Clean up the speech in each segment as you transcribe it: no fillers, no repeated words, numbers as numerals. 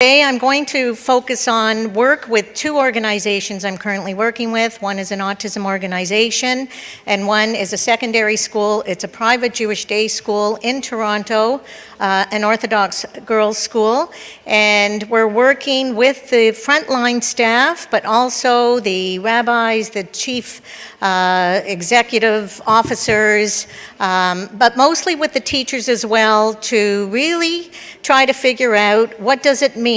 Today I'm going to focus on work with two organizations I'm currently working with. One is an autism organization and one is a secondary school. It's a private Jewish day school in Toronto, an Orthodox girls' school. And we're working with the frontline staff, but also the rabbis, the chief executive officers, but mostly with the teachers as well, to really try to figure out what does it mean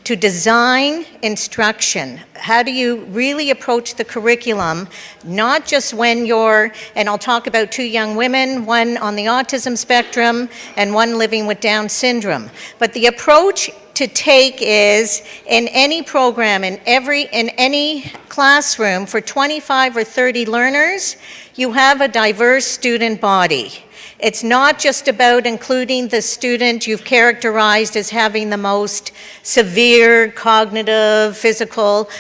to design instruction. How do you really approach the curriculum, not just when you're, and I'll talk about two young women, one on the autism spectrum and one living with Down syndrome, but the approach to take is in any program, in any classroom for 25 or 30 learners, you have a diverse student body. It's not just about including the student you've characterized as having the most severe cognitive, physical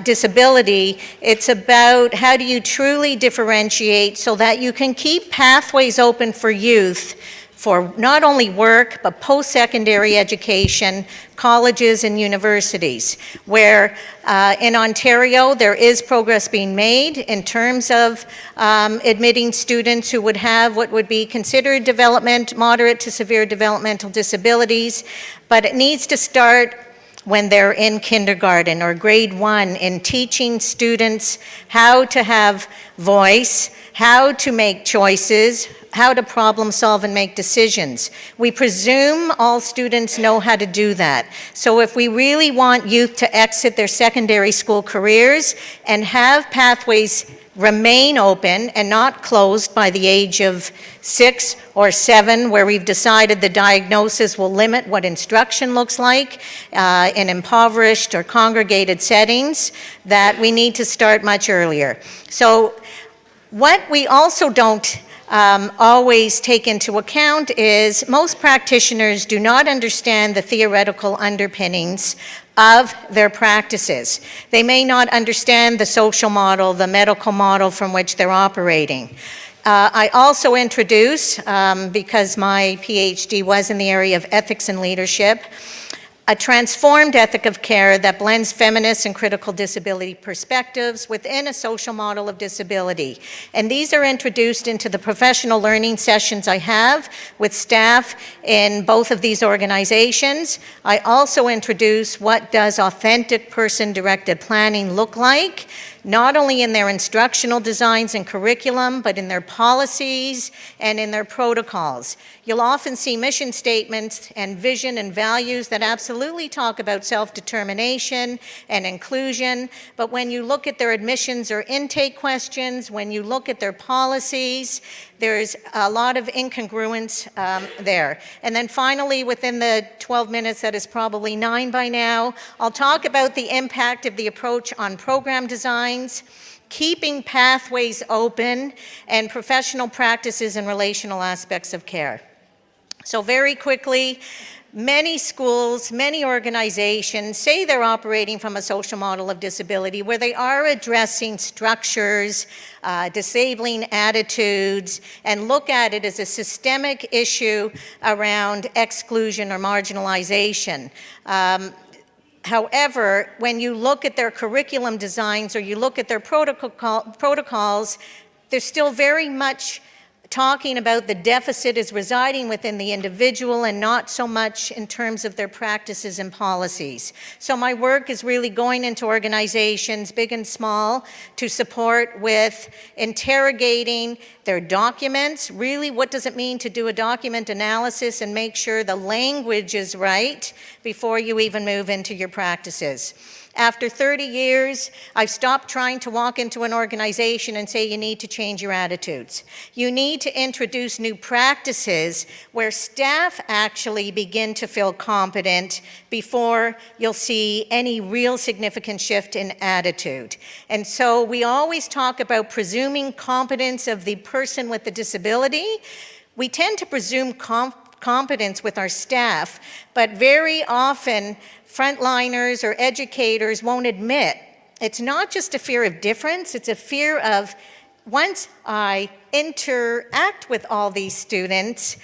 disability. It's about how do you truly differentiate so that you can keep pathways open for youth for not only work, but post-secondary education, colleges and universities, where in Ontario there is progress being made in terms of admitting students who would have what would be considered moderate to severe developmental disabilities, but it needs to start when they're in kindergarten or grade 1 in teaching students how to have voice, how to make choices, how to problem solve and make decisions. We presume all students know how to do that. So if we really want youth to exit their secondary school careers and have pathways remain open and not closed by the age of 6 or 7, where we've decided the diagnosis will limit what instruction looks like in impoverished or congregated settings, that we need to start much earlier. So what we also don't always take into account is most practitioners do not understand the theoretical underpinnings of their practices. They may not understand the social model, the medical model from which they're operating. I also introduce, because my PhD was in the area of ethics and leadership, a transformed ethic of care that blends feminist and critical disability perspectives within a social model of disability. And these are introduced into the professional learning sessions I have with staff in both of these organizations. I also introduce what does authentic person-directed planning look like, not only in their instructional designs and curriculum, but in their policies and in their protocols. You'll often see mission statements and vision and values that absolutely talk about self-determination and inclusion, but when you look at their admissions or intake questions, when you look at their policies, there's a lot of incongruence there. And then finally, within the 12 minutes, that is probably 9 by now, I'll talk about the impact of the approach on program designs, keeping pathways open, and professional practices and relational aspects of care. So very quickly, many schools, many organizations say they're operating from a social model of disability where they are addressing structures, disabling attitudes, and look at it as a systemic issue around exclusion or marginalization. However, when you look at their curriculum designs or you look at their protocols, they're still very much talking about the deficit is residing within the individual and not so much in terms of their practices and policies. So my work is really going into organizations, big and small, to support with interrogating their documents. Really, what does it mean to do a document analysis and make sure the language is right before you even move into your practices? After 30 years, I've stopped trying to walk into an organization and say you need to change your attitudes. You need to introduce new practices where staff actually begin to feel competent before you'll see any real significant shift in attitude. And so we always talk about presuming competence of the person with the disability. We tend to presume competence with our staff, but very often frontliners or educators won't admit. It's not just a fear of difference, it's a fear of once I interact with all these students,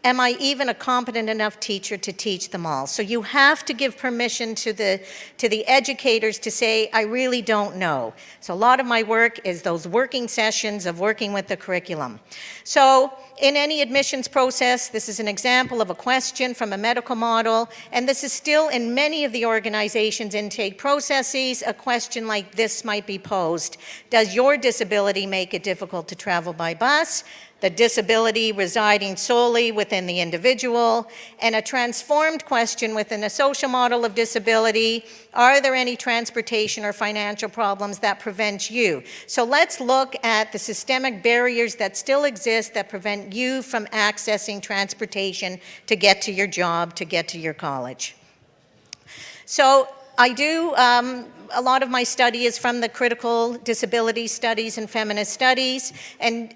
am I even a competent enough teacher to teach them all? So you have to give permission to the educators to say, I really don't know. So a lot of my work is those working sessions of working with the curriculum. So in any admissions process, this is an example of a question from a medical model, and this is still in many of the organization's intake processes, a question like this might be posed. Does your disability make it difficult to travel by bus? The disability residing solely within the individual, and a transformed question within a social model of disability, are there any transportation or financial problems that prevent you? So let's look at the systemic barriers that still exist that prevent you from accessing transportation to get to your job, to get to your college. So I do, a lot of my study is from the critical disability studies and feminist studies, and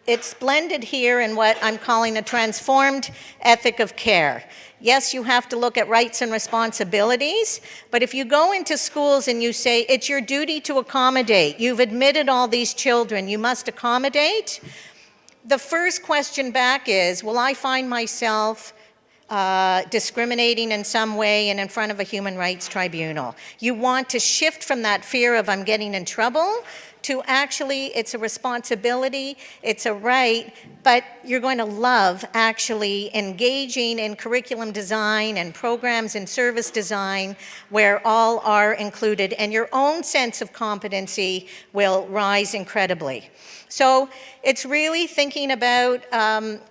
it's blended here in what I'm calling a transformed ethic of care. Yes, you have to look at rights and responsibilities, but if you go into schools and you say, it's your duty to accommodate, you've admitted all these children, you must accommodate, the first question back is, will I find myself discriminating in some way and in front of a human rights tribunal? You want to shift from that fear of I'm getting in trouble to actually it's a responsibility, it's a right, but you're going to love actually engaging in curriculum design and programs and service design where all are included, and your own sense of competency will rise incredibly. So it's really thinking about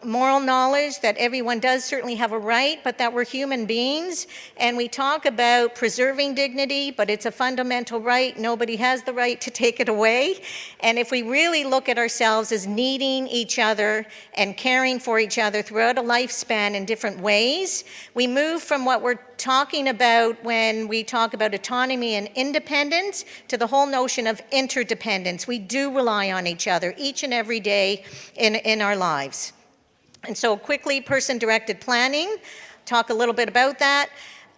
moral knowledge that everyone does certainly have a right, but that we're human beings, and we talk about preserving dignity, but it's a fundamental right. Nobody has the right to take it away. And if we really look at ourselves as needing each other and caring for each other throughout a lifespan in different ways, we move from what we're talking about when we talk about autonomy and independence to the whole notion of interdependence. We do rely on each other each and every day in our lives. And so quickly, person-directed planning, talk a little bit about that.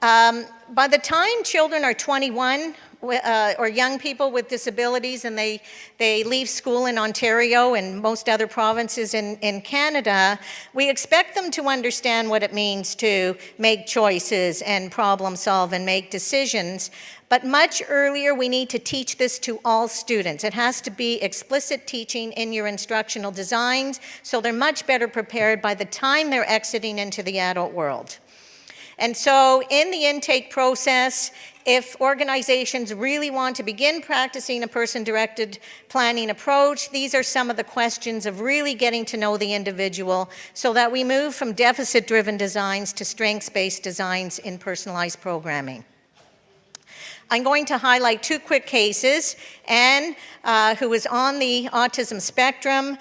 By the time children are 21, or young people with disabilities, and they leave school in Ontario and most other provinces in Canada, we expect them to understand what it means to make choices and problem solve and make decisions. But much earlier, we need to teach this to all students. It has to be explicit teaching in your instructional designs, so they're much better prepared by the time they're exiting into the adult world. And so in the intake process, if organizations really want to begin practicing a person-directed planning approach, these are some of the questions of really getting to know the individual so that we move from deficit-driven designs to strengths-based designs in personalized programming. I'm going to highlight two quick cases. Anne, who is on the autism spectrum,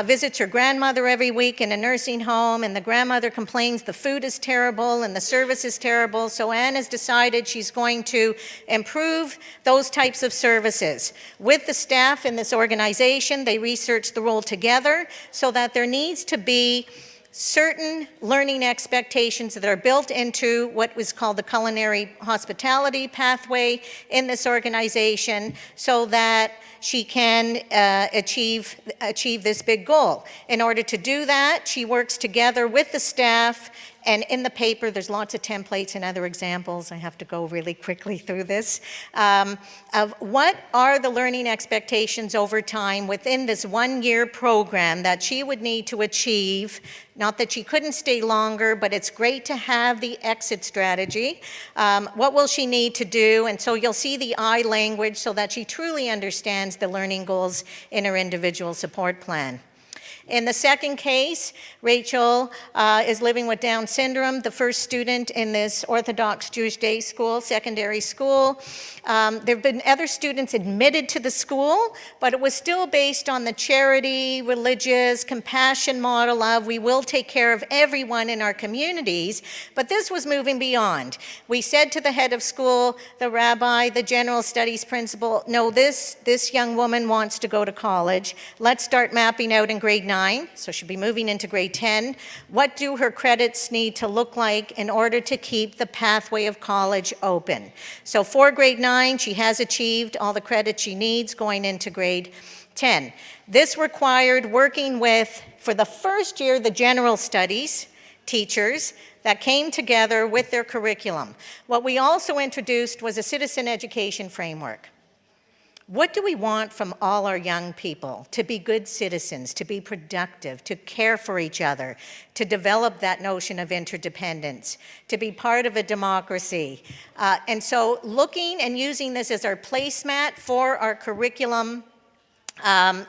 visits her grandmother every week in a nursing home, and the grandmother complains the food is terrible and the service is terrible, so Anne has decided she's going to improve those types of services. With the staff in this organization, they research the role together so that there needs to be certain learning expectations that are built into what was called the culinary hospitality pathway in this organization so that she can achieve this big goal. In order to do that, she works together with the staff, and in the paper there's lots of templates and other examples. I have to go really quickly through this, of what are the learning expectations over time within this one-year program that she would need to achieve. Not that she couldn't stay longer, but it's great to have the exit strategy. What will she need to do? And so you'll see the I language so that she truly understands the learning goals in her individual support plan. In the second case, Rachel is living with Down syndrome, the first student in this Orthodox Jewish day school, secondary school. There have been other students admitted to the school, but it was still based on the charity, religious, compassion model of we will take care of everyone in our communities, but this was moving beyond. We said to the head of school, the rabbi, the general studies principal, no, this young woman wants to go to college. Let's start mapping out in grade 9, so she'll be moving into grade 10. What do her credits need to look like in order to keep the pathway of college open? So for grade 9, she has achieved all the credits she needs going into grade 10. This required working with, for the first year, the general studies teachers that came together with their curriculum. What we also introduced was a citizen education framework. What do we want from all our young people? To be good citizens, to be productive, to care for each other, to develop that notion of interdependence, to be part of a democracy. And so looking and using this as our placemat for our curriculum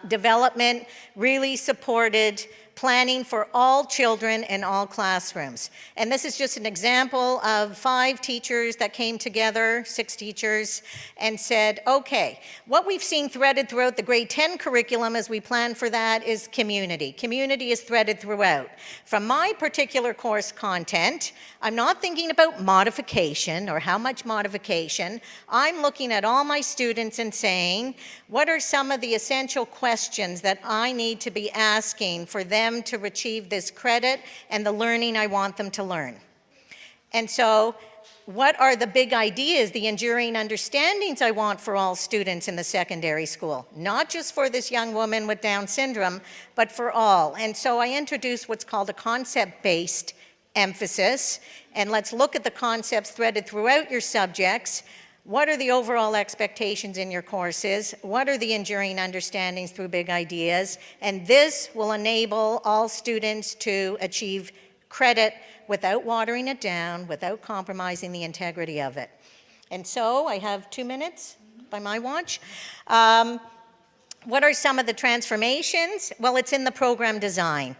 development really supported planning for all children in all classrooms. And this is just an example of 5 teachers that came together, 6 teachers, and said, okay, what we've seen threaded throughout the grade 10 curriculum as we plan for that is community. Community is threaded throughout. From my particular course content, I'm not thinking about modification or how much modification. I'm looking at all my students and saying, what are some of the essential questions that I need to be asking for them to achieve this credit and the learning I want them to learn? And so what are the big ideas, the enduring understandings I want for all students in the secondary school? Not just for this young woman with Down syndrome, but for all. And so I introduced what's called a concept-based emphasis, and let's look at the concepts threaded throughout your subjects. What are the overall expectations in your courses? What are the enduring understandings through big ideas? And this will enable all students to achieve credit without watering it down, without compromising the integrity of it. And so I have 2 minutes by my watch. What are some of the transformations? Well, it's in the program design.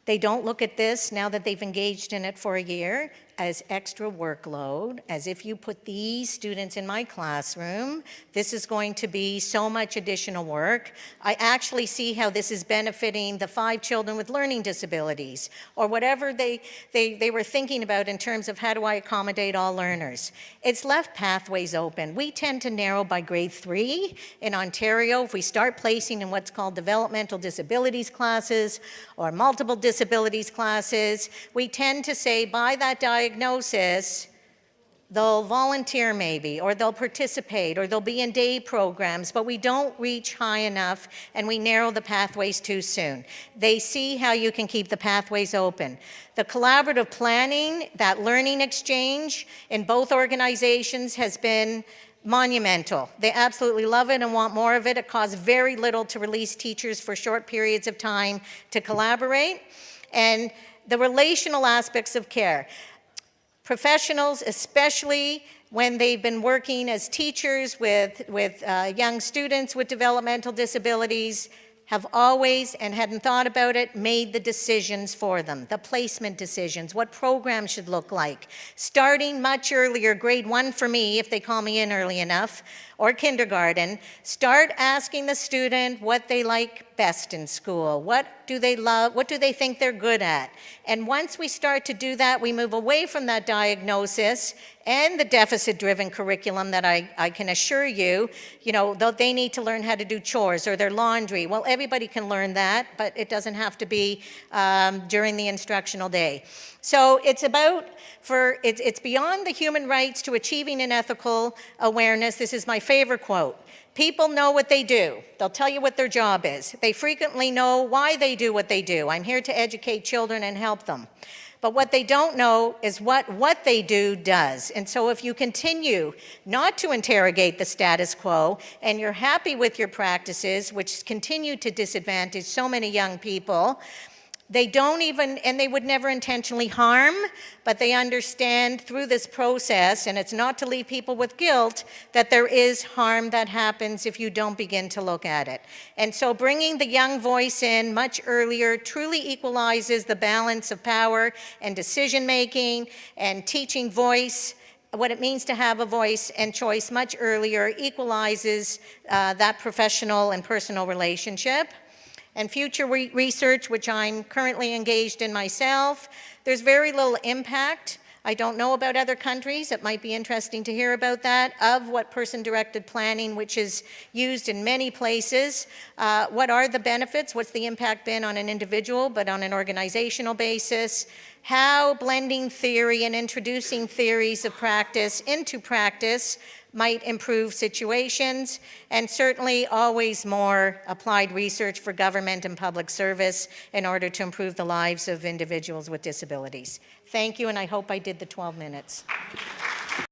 They don't look at this, now that they've engaged in it for a year, as extra workload, as if you put these students in my classroom, this is going to be so much additional work. I actually see how this is benefiting the 5 children with learning disabilities, or whatever they were thinking about in terms of how do I accommodate all learners. It's left pathways open. We tend to narrow by grade 3 in Ontario. If we start placing in what's called developmental disabilities classes or multiple disabilities classes, we tend to say by that diagnosis, they'll volunteer maybe, or they'll participate, or they'll be in day programs, but we don't reach high enough and we narrow the pathways too soon. They see how you can keep the pathways open. The collaborative planning, that learning exchange in both organizations has been monumental. They absolutely love it and want more of it. It costs very little to release teachers for short periods of time to collaborate. And the relational aspects of care. Professionals, especially when they've been working as teachers with young students with developmental disabilities, have always, and hadn't thought about it, made the decisions for them, the placement decisions, what programs should look like. Starting much earlier, grade 1 for me, if they call me in early enough, or kindergarten, start asking the student what they like best in school. What do they love? What do they think they're good at? And once we start to do that, we move away from that diagnosis and the deficit-driven curriculum that I can assure you, they need to learn how to do chores or their laundry. Well, everybody can learn that, but it doesn't have to be during the instructional day. So it's it's beyond the human rights to achieving an ethical awareness. This is my favorite quote. People know what they do. They'll tell you what their job is. They frequently know why they do what they do. I'm here to educate children and help them. But what they don't know is what they do does. And so if you continue not to interrogate the status quo and you're happy with your practices, which continue to disadvantage so many young people, they don't even, and they would never intentionally harm, but they understand through this process, and it's not to leave people with guilt, that there is harm that happens if you don't begin to look at it. And so bringing the young voice in much earlier truly equalizes the balance of power and decision-making and teaching voice. What it means to have a voice and choice much earlier equalizes that professional and personal relationship. And future research, which I'm currently engaged in myself, there's very little impact. I don't know about other countries. It might be interesting to hear about that, of what person-directed planning, which is used in many places. What are the benefits? What's the impact been on an individual, but on an organizational basis? how blending theory and introducing theories of practice into practice might improve situations, and certainly always more applied research for government and public service in order to improve the lives of individuals with disabilities. Thank you, and I hope I did the 12 minutes.